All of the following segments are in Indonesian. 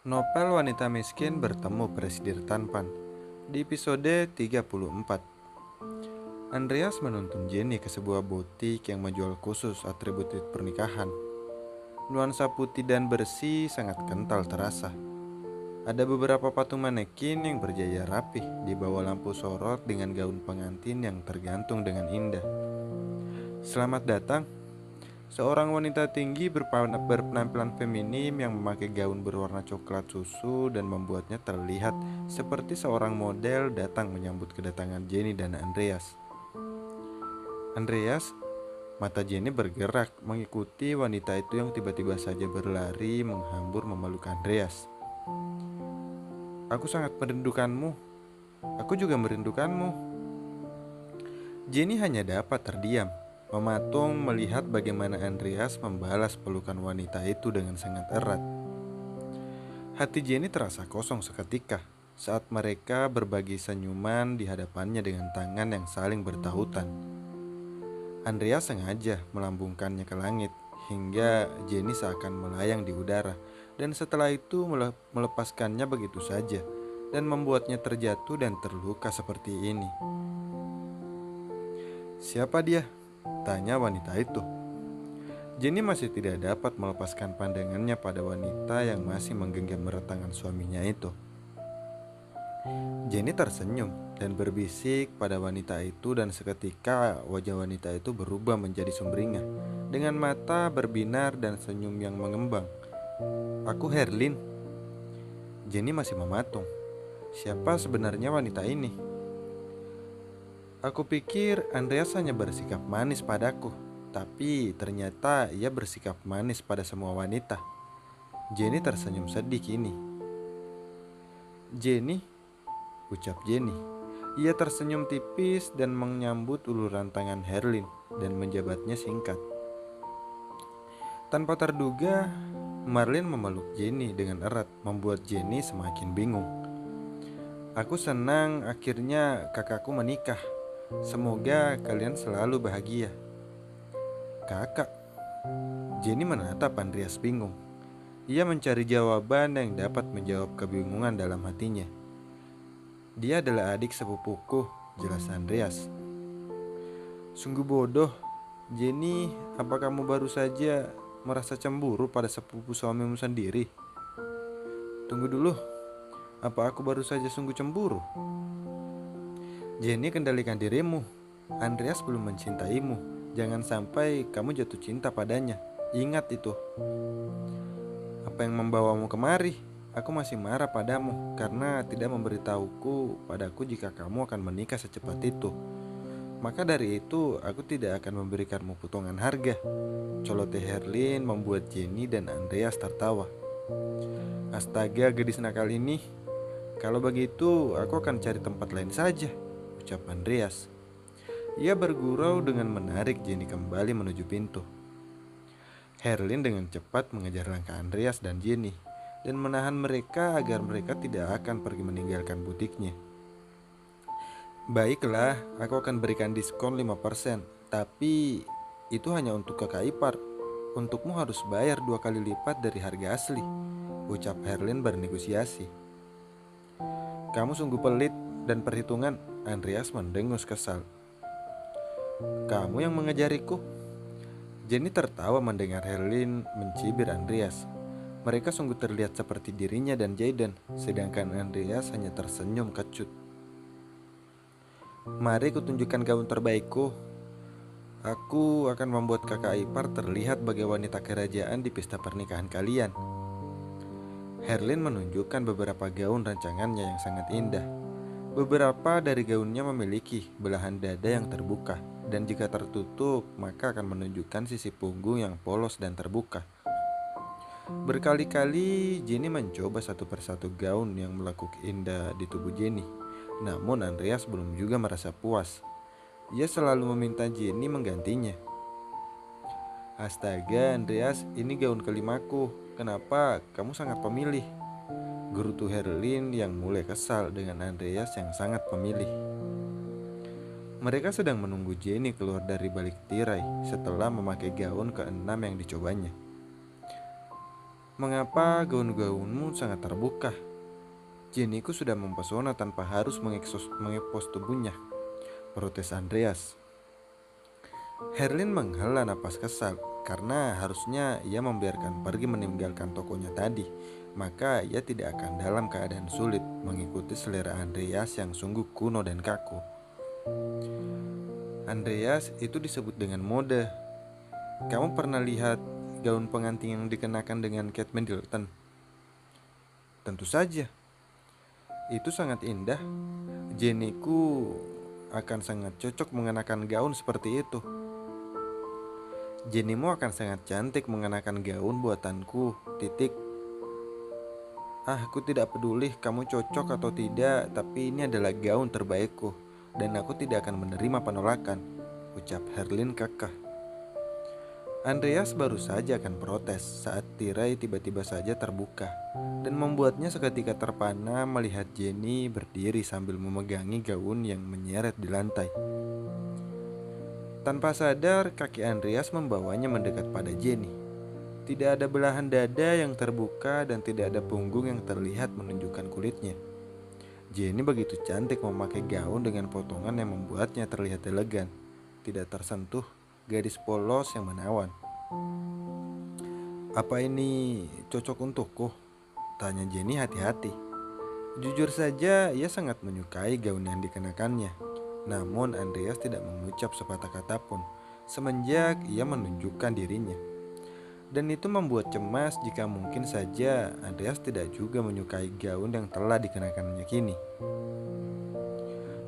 Novel Wanita Miskin bertemu Presiden Tanpan di episode 34. Andreas menuntun Jenny ke sebuah butik yang menjual khusus atribut pernikahan. Nuansa putih dan bersih sangat kental terasa. Ada beberapa patung manekin yang berjaya rapih di bawah lampu sorot dengan gaun pengantin yang tergantung dengan indah. Selamat datang. Seorang wanita tinggi berpenampilan feminim yang memakai gaun berwarna coklat susu dan membuatnya terlihat seperti seorang model datang menyambut kedatangan Jenny dan Andreas. Andreas, mata Jenny bergerak mengikuti wanita itu yang tiba-tiba saja berlari menghambur memeluk Andreas. Aku sangat merindukanmu. Aku juga merindukanmu. Jenny hanya dapat terdiam, mematung melihat bagaimana Andreas membalas pelukan wanita itu dengan sangat erat. Hati Jenny terasa kosong seketika saat mereka berbagi senyuman di hadapannya dengan tangan yang saling bertahutan. Andreas sengaja melambungkannya ke langit hingga Jenny seakan melayang di udara, dan setelah itu melepaskannya begitu saja dan membuatnya terjatuh dan terluka seperti ini. "Siapa dia?" tanya wanita itu. Jenny masih tidak dapat melepaskan pandangannya pada wanita yang masih menggenggam erat tangan suaminya itu. Jenny tersenyum dan berbisik pada wanita itu, dan seketika wajah wanita itu berubah menjadi sumringah dengan mata berbinar dan senyum yang mengembang. "Aku Herlin." Jenny masih mematung. Siapa sebenarnya wanita ini? Aku pikir Andreas hanya bersikap manis padaku, tapi ternyata ia bersikap manis pada semua wanita. Jenny tersenyum sedih kini. "Jenny," ucap Jenny. Ia tersenyum tipis dan menyambut uluran tangan Herlin dan menjabatnya singkat. Tanpa terduga, Marlin memeluk Jenny dengan erat, membuat Jenny semakin bingung. "Aku senang akhirnya kakakku menikah. Semoga kalian selalu bahagia." "Kakak?" Jenny menatap Andreas bingung. Ia mencari jawaban yang dapat menjawab kebingungan dalam hatinya. "Dia adalah adik sepupuku," jelas Andreas. "Sungguh bodoh. Jenny, apa kamu baru saja merasa cemburu pada sepupu suamimu sendiri?" "Tunggu dulu, apa aku baru saja sungguh cemburu?" "Jenny, kendalikan dirimu. Andreas belum mencintaimu. Jangan sampai kamu jatuh cinta padanya. Ingat itu." "Apa yang membawamu kemari? Aku masih marah padamu karena tidak memberitahuku padaku jika kamu akan menikah secepat itu. Maka dari itu aku tidak akan memberikanmu potongan harga." Celoteh Herlin membuat Jenny dan Andreas tertawa. "Astaga, gadis nakal ini. Kalau begitu aku akan cari tempat lain saja," ucap Andreas. Ia bergurau dengan menarik Jenny kembali menuju pintu. Herlin dengan cepat mengejar langkah Andreas dan Jenny dan menahan mereka agar mereka tidak akan pergi meninggalkan butiknya. "Baiklah, aku akan berikan diskon 5%, tapi itu hanya untuk kakak ipar. Untukmu harus bayar 2 kali lipat dari harga asli," ucap Herlin bernegosiasi. "Kamu sungguh pelit dan perhitungan," Andreas mendengus kesal. "Kamu yang mengajariku." Jenny tertawa mendengar Herlin mencibir Andreas. Mereka sungguh terlihat seperti dirinya dan Jayden, sedangkan Andreas hanya tersenyum kecut. "Mari kutunjukkan gaun terbaikku. Aku akan membuat kakak ipar terlihat sebagai wanita kerajaan di pesta pernikahan kalian." Herlin menunjukkan beberapa gaun rancangannya yang sangat indah. Beberapa dari gaunnya memiliki belahan dada yang terbuka, dan jika tertutup maka akan menunjukkan sisi punggung yang polos dan terbuka. Berkali-kali Jenny mencoba satu persatu gaun yang melekuk indah di tubuh Jenny. Namun Andreas belum juga merasa puas. Ia selalu meminta Jenny menggantinya. "Astaga Andreas, ini gaun kelimaku. Kenapa kamu sangat pemilih?" gerutu Herlin yang mulai kesal dengan Andreas yang sangat pemilih. Mereka sedang menunggu Jenny keluar dari balik tirai setelah memakai gaun ke-6 yang dicobanya. Mengapa gaun-gaunmu sangat terbuka? Jennyku sudah mempesona tanpa harus mengekspos tubuhnya, protes Andreas. Herlin menghela napas kesal karena harusnya ia membiarkan pergi meninggalkan tokonya tadi. Maka ia tidak akan dalam keadaan sulit mengikuti selera Andreas yang sungguh kuno dan kaku. Andreas, itu disebut dengan mode. Kamu pernah lihat gaun pengantin yang dikenakan dengan Kate Middleton? Tentu saja. Itu sangat indah. Jennyku akan sangat cocok mengenakan gaun seperti itu. Jennymu akan sangat cantik mengenakan gaun buatanku. Titik. Aku tidak peduli kamu cocok atau tidak, tapi ini adalah gaun terbaikku, dan aku tidak akan menerima penolakan, ucap Herlin kekeh. Andreas baru saja akan protes saat tirai tiba-tiba saja terbuka dan membuatnya seketika terpana melihat Jenny berdiri sambil memegangi gaun yang menyeret di lantai. Tanpa sadar, kaki Andreas membawanya mendekat pada Jenny. Tidak ada belahan dada yang terbuka dan tidak ada punggung yang terlihat menunjukkan kulitnya. Jenny begitu cantik memakai gaun dengan potongan yang membuatnya terlihat elegan, tidak tersentuh gadis polos yang menawan. Apa ini cocok untukku? Tanya Jenny hati-hati. Jujur saja, ia sangat menyukai gaun yang dikenakannya. Namun Andreas tidak mengucap sepatah kata pun semenjak ia menunjukkan dirinya. Dan itu membuat cemas jika mungkin saja Andreas tidak juga menyukai gaun yang telah dikenakannya kini.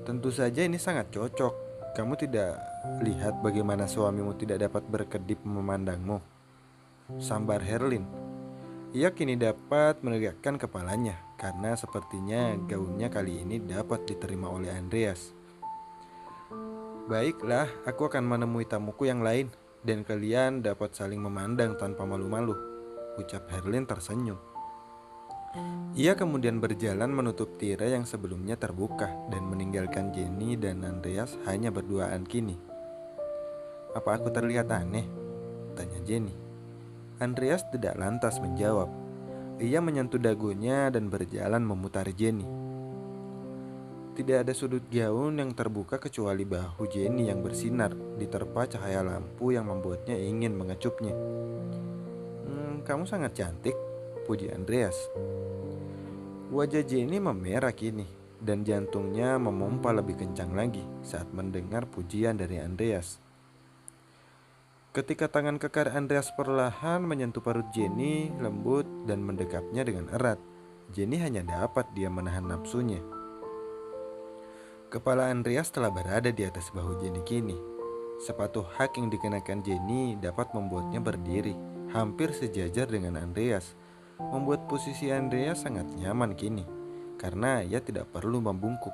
Tentu saja ini sangat cocok. Kamu tidak lihat bagaimana suamimu tidak dapat berkedip memandangmu, sambar Herlin. Ia kini dapat menegakkan kepalanya karena sepertinya gaunnya kali ini dapat diterima oleh Andreas. Baiklah, aku akan menemui tamuku yang lain dan kalian dapat saling memandang tanpa malu-malu, ucap Herlin tersenyum. Ia kemudian berjalan menutup tirai yang sebelumnya terbuka dan meninggalkan Jenny dan Andreas hanya berduaan kini. Apa aku terlihat aneh? Tanya Jenny. Andreas tidak lantas menjawab. Ia menyentuh dagunya dan berjalan memutari Jenny. Tidak ada sudut gaun yang terbuka kecuali bahu Jenny yang bersinar diterpa cahaya lampu yang membuatnya ingin mengecupnya. Kamu sangat cantik, puji Andreas. Wajah Jenny memerah kini dan jantungnya memompa lebih kencang lagi saat mendengar pujian dari Andreas. Ketika tangan kekar Andreas perlahan menyentuh perut Jenny lembut dan mendekapnya dengan erat, Jenny hanya dapat diam menahan nafsunya. Kepala Andreas telah berada di atas bahu Jenny kini. Sepatu hak yang dikenakan Jenny dapat membuatnya berdiri hampir sejajar dengan Andreas, membuat posisi Andreas sangat nyaman kini karena ia tidak perlu membungkuk.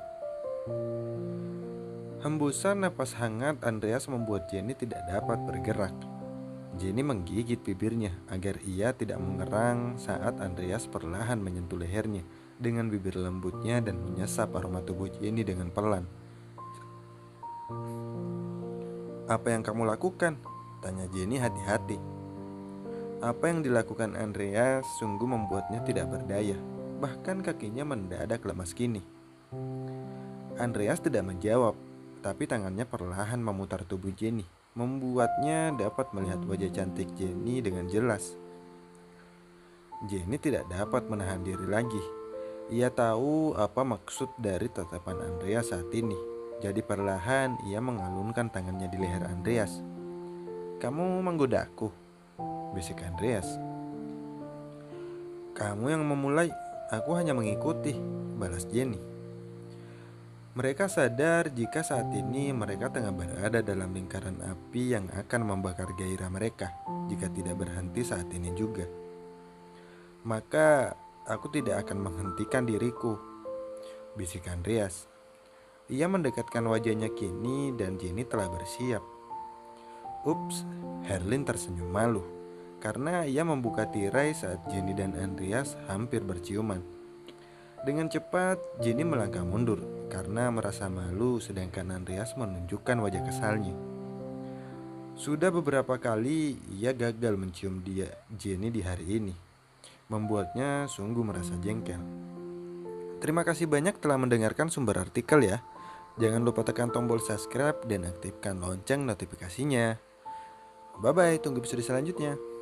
Hembusan napas hangat Andreas membuat Jenny tidak dapat bergerak. Jenny menggigit bibirnya agar ia tidak mengerang saat Andreas perlahan menyentuh lehernya dengan bibir lembutnya dan menyesap aroma tubuh Jenny dengan pelan. Apa yang kamu lakukan? Tanya Jenny hati-hati. Apa yang dilakukan Andreas sungguh membuatnya tidak berdaya. Bahkan kakinya mendadak lemas kini. Andreas tidak menjawab, tapi tangannya perlahan memutar tubuh Jenny, membuatnya dapat melihat wajah cantik Jenny dengan jelas. Jenny tidak dapat menahan diri lagi. Ia tahu apa maksud dari tatapan Andreas saat ini. Jadi perlahan ia mengalunkan tangannya di leher Andreas. Kamu menggodaku, bisik Andreas. Kamu yang memulai, aku hanya mengikuti, balas Jenny. Mereka sadar jika saat ini mereka tengah berada dalam lingkaran api yang akan membakar gairah mereka jika tidak berhenti saat ini juga. Maka aku tidak akan menghentikan diriku, bisik Andreas. Ia mendekatkan wajahnya kini dan Jenny telah bersiap. Ups, Herlin tersenyum malu karena ia membuka tirai saat Jenny dan Andreas hampir berciuman. Dengan cepat, Jenny melangkah mundur karena merasa malu sedangkan Andreas menunjukkan wajah kesalnya. Sudah beberapa kali ia gagal mencium Jenny di hari ini. membuatnya sungguh merasa jengkel. Terima kasih banyak telah mendengarkan sumber artikel ya. Jangan lupa tekan tombol subscribe dan aktifkan lonceng notifikasinya. Bye bye, tunggu episode selanjutnya.